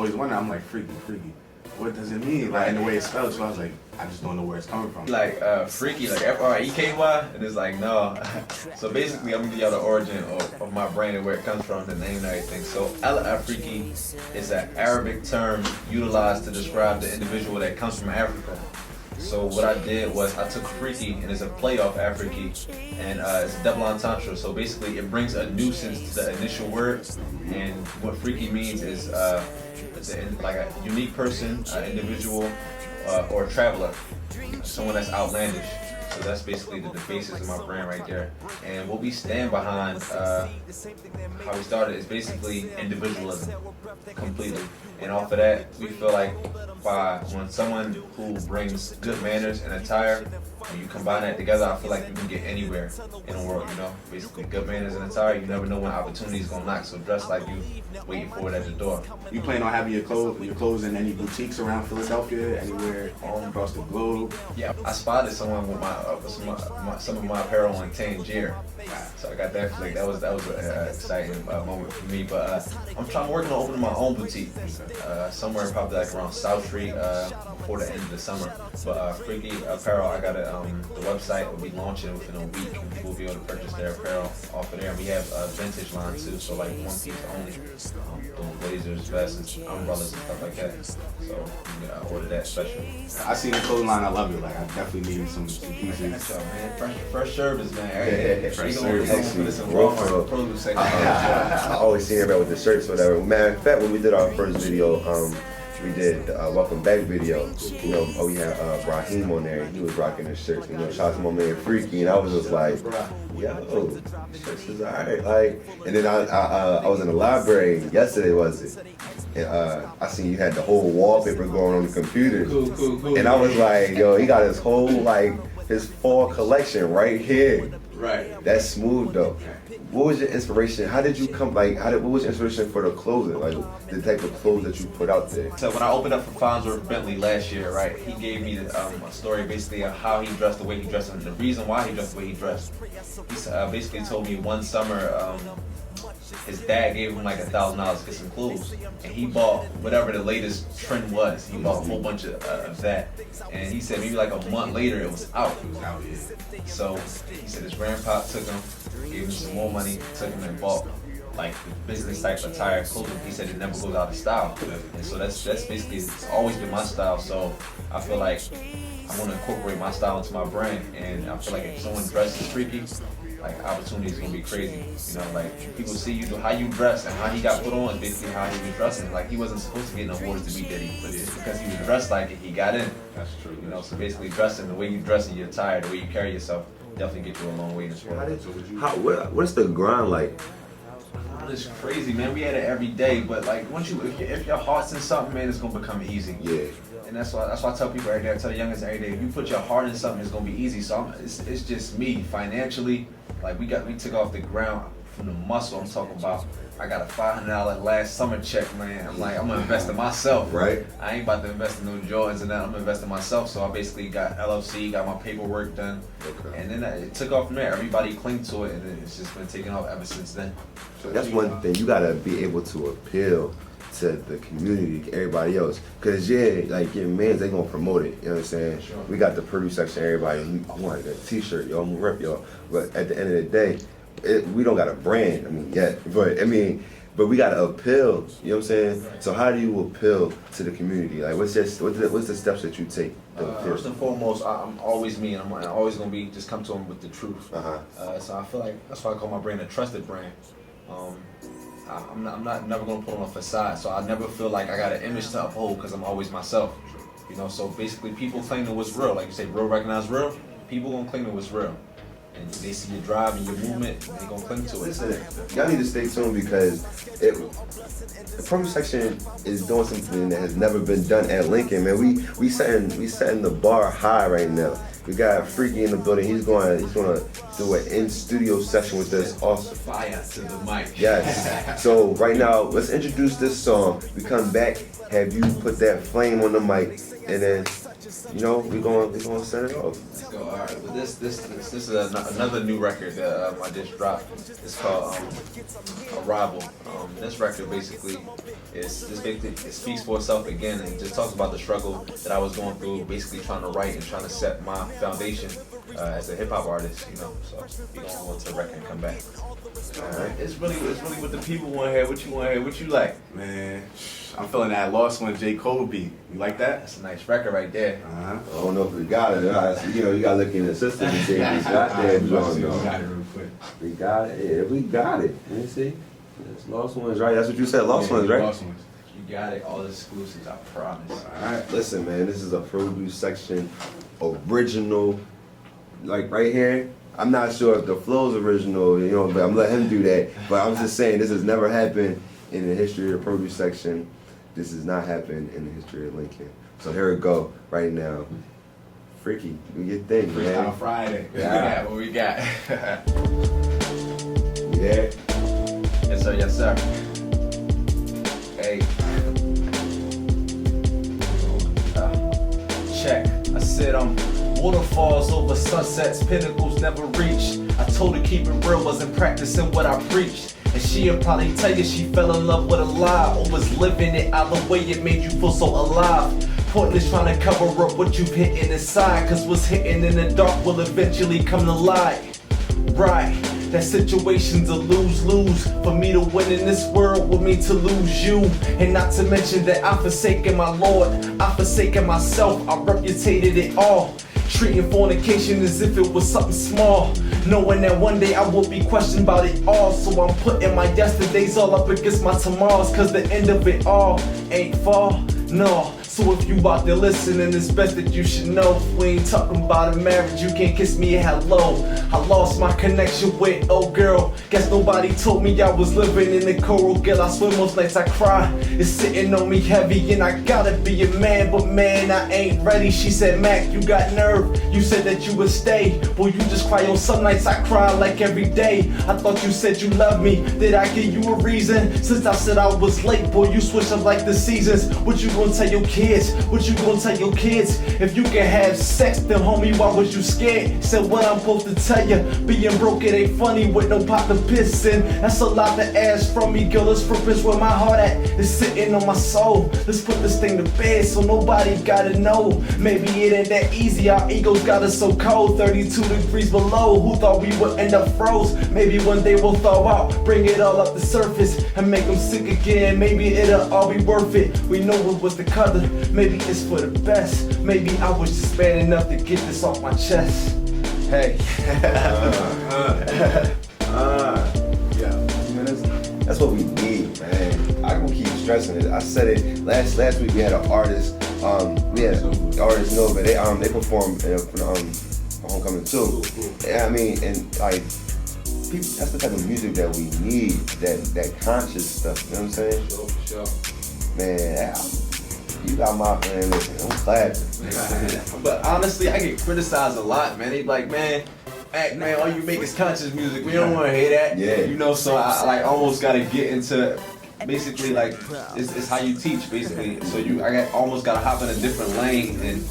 always wonder. I'm like, Friqi. What does it mean? Like, and the way it's spelled, so I was like, I just don't know where it's coming from. Like Friqi, like F-R-E-K-Y, and it's like, no. So basically, I'm gonna give y'all the origin of my brand and where it comes from, the name and everything. So Friqi is an Arabic term utilized to describe the individual that comes from Africa. So what I did was I took Friqi, and it's a play off Afriqui, and it's a double entendre. So basically, it brings a nuisance to the initial word, and what Friqi means is it's like a unique person, an individual, or a traveler, someone that's outlandish. So that's basically the basis of my brand right there. And what we stand behind, how we started, is basically individualism, completely. And off of that, we feel like when someone who brings good manners and attire, when you combine that together, I feel like you can get anywhere in the world, you know? Basically, good manners and attire, you never know when opportunity is gonna knock, so dress like you waiting for it at the door. You plan on having your clothes in any boutiques around Philadelphia, anywhere across the globe? Yeah, I spotted someone with some of my apparel on Tangier, so I got that flick. That was an exciting moment for me. But I'm working on opening my own boutique somewhere probably like around South Street before the end of the summer. But Friqi Apparel, I got the website will be launching within a week, and people will be able to purchase their apparel off of there. And we have a vintage line too, so like one piece only, doing blazers, vests, umbrellas, and stuff like that. So you can order that special. I seen the clothing line. I love it. Like I definitely need some pieces. So, man, fresh service, man. Fresh service. I always see everybody with the shirts, or whatever. Matter of fact, when we did our first video, we did welcome back video. You know, we had Raheem on there. He was rocking his shirts. You know, shout out to my man Friqi, and I was just like, yo, this shirts is alright. Like, and then I was in the library yesterday, was it? And I seen you had the whole wallpaper going on the computer. Cool. And I was like, yo, he got his whole his fall collection right here. Right. That's smooth though. What was your inspiration? How did you come, what was your inspiration for the clothing? Like, the type of clothes that you put out there? So when I opened up for Farnsworth Bentley last year, right, he gave me a story basically of how he dressed the way he dressed and the reason why he dressed the way he dressed. He basically told me one summer, his dad gave him like $1,000 to get some clothes, and he bought whatever the latest trend was. He bought a whole bunch of that, and he said maybe like a month later it was out. So he said his grandpa took him, gave him some more money, took him and bought like business type attire clothing. He said it never goes out of style, and so that's basically, it's always been my style. So I feel like I want to incorporate my style into my brand, and I feel like if someone dresses Friqi, like opportunity is gonna be crazy. You know, like people see you do how you dress, and how he got put on is basically how he was dressing. Like he wasn't supposed to get an awards to be Diddy, but it's because he was dressed like it, he got in. That's true. You know, so basically dressing, the way you dress and your attire, the way you carry yourself, definitely get you a long way in this world. What's the grind like? It's crazy, man. We had it every day, but like once if your heart's in something, man, it's gonna become easy. Yeah. And that's why I tell people every day. I tell the youngest every day, if you put your heart in something, it's gonna be easy. So it's just me financially. Like we took off the ground from the muscle. I'm talking about. I got a $500 last summer check, man. I'm like, I'm gonna invest in myself. Right. I ain't about to invest in no Jordans and that. I'm gonna invest in myself. So I basically got LLC, got my paperwork done, and then it took off from there. Everybody clinged to it, and then it's just been taking off ever since then. So that's one thing, you gotta be able to appeal to the community, everybody else. Cause like your mans, they gonna promote it, you know what I'm saying? Sure. We got the produce section, everybody, I want that t-shirt, yo, I'm gonna rep y'all. But at the end of the day, we don't got a brand, yet. But we gotta appeal, you know what I'm saying? So how do you appeal to the community? Like what's the steps that you take? First and foremost, I'm always me, and I'm always gonna be just come to them with the truth. So I feel like that's why I call my brand a trusted brand. I'm never gonna put on a facade, so I never feel like I got an image to uphold because I'm always myself. You know, so basically people claim to what's real. Like you say, real recognize real. People gonna claim to what's real. And they see your drive and your movement, and they gonna cling to it. Listen, y'all need to stay tuned because the produce section is doing something that has never been done at Lincoln, man. We setting the bar high right now. We got Friqi in the building. He's gonna do an in-studio session with us. Also, fire to the mic. Yes. So right now, let's introduce this song. We come back, have you put that flame on the mic, and then we gonna set it off. Let's go. All right. Well, this is another new record that I just dropped. It's called Arrival. This record basically it speaks for itself again, and just talks about the struggle that I was going through, basically trying to write and trying to set my foundation as a hip hop artist. So we gonna go to the record and come back. All right. It's really what the people want to hear. What you want to hear? What you like? Man, I'm feeling that Lost One J. Cole beat. You like that? That's a nice record right there. Uh-huh. I don't know if we got it. You gotta look in the system and see if we got that. We got it real quick. We got it. Yeah, we got it. Let me see. It's Lost Ones, right? That's what you said. Lost Ones, right? Lost Ones. You got it. All exclusives, I promise. All right. Listen, man, this is a produce section original. Like right here, I'm not sure if the flow's original, but I'm letting him do that. But I'm just saying, this has never happened in the history of the produce section. This has not happened in the history of Lincoln. So here we go, right now. Friqi, do your thing, man. Freestyle Friday. Yeah, what we got? Yeah. Yes, sir. Yes, sir. Hey. Check. I said waterfalls over sunsets, pinnacles never reached. I told her keep it real, wasn't practicing what I preached. And she'll probably tell you she fell in love with a lie, or was living it either way, it made you feel so alive. Pointless trying to cover up what you've hidden inside, cause what's hidden in the dark will eventually come to light. Right, that situation's a lose-lose. For me to win in this world would mean to lose you. And not to mention that I forsaken my Lord, I forsaken myself, I reputated it all. Treating fornication as if it was something small, knowing that one day I will be questioned about it all. So I'm putting my yesterdays all up against my tomorrows, cause the end of it all ain't far, no. So if you out there listening, it's best that you should know, if we ain't talking about a marriage, you can't kiss me a hello. I lost my connection with old girl. Guess nobody told me I was living in the coral. Girl, I swear most nights I cry. It's sitting on me heavy and I gotta be a man, but man, I ain't ready. She said, Mac, you got nerve. You said that you would stay. Boy, you just cry on some nights. I cry like every day. I thought you said you loved me. Did I give you a reason? Since I said I was late, boy, you switch up like the seasons. What you gonna tell your kids? What you gonna tell your kids? If you can have sex, then homie, why was you scared? Said what I'm supposed to tell you. Being broke, it ain't funny with no pot to piss in. That's a lot to ask from me, girl. Let's purpose where my heart at. It's sitting on my soul. Let's put this thing to bed so nobody gotta know. Maybe it ain't that easy. Our egos got us so cold. 32 degrees below. Who thought we would end up froze? Maybe one day we'll thaw out, bring it all up the surface and make them sick again. Maybe it'll all be worth it. We know it was the color. Maybe it's for the best. Maybe I was just bad enough to get this off my chest. Hey. Yeah. Man, that's what we need, man. I'm gonna keep stressing it. I said it last week. We had an artist. We had artist Nova. They performed in Homecoming too. Yeah, I mean, and like, people, that's the type of music that we need. That conscious stuff. You know what I'm saying? Sure. Man, you got my man. Listen, I'm clapping. But honestly, I get criticized a lot, man. They be like, man, all you make is conscious music. We don't want to hear that. Yeah. So I like almost got to get into basically like it's how you teach basically. So almost got to hop in a different lane and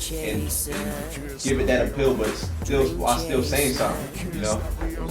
give it that appeal, but while still saying something,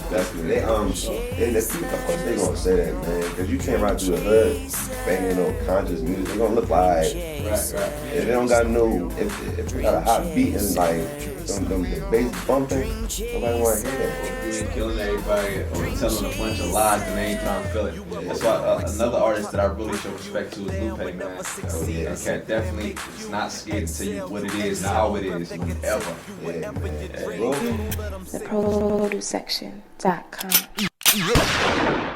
Definitely. And the people, of course they gonna say that, man, because you can't ride through the hood banging no conscious music. They gonna look like Right. if they don't got if they got a hot beat and like them bass bumping, nobody wanna hear that. You ain't killing everybody or telling a bunch of lies and they ain't trying to feel it. That's why another artist that I really show respect to is Lupe, man. That cat definitely is not scared to tell you what it is and how it is, ever. Yeah, man. TheProduceSection.com.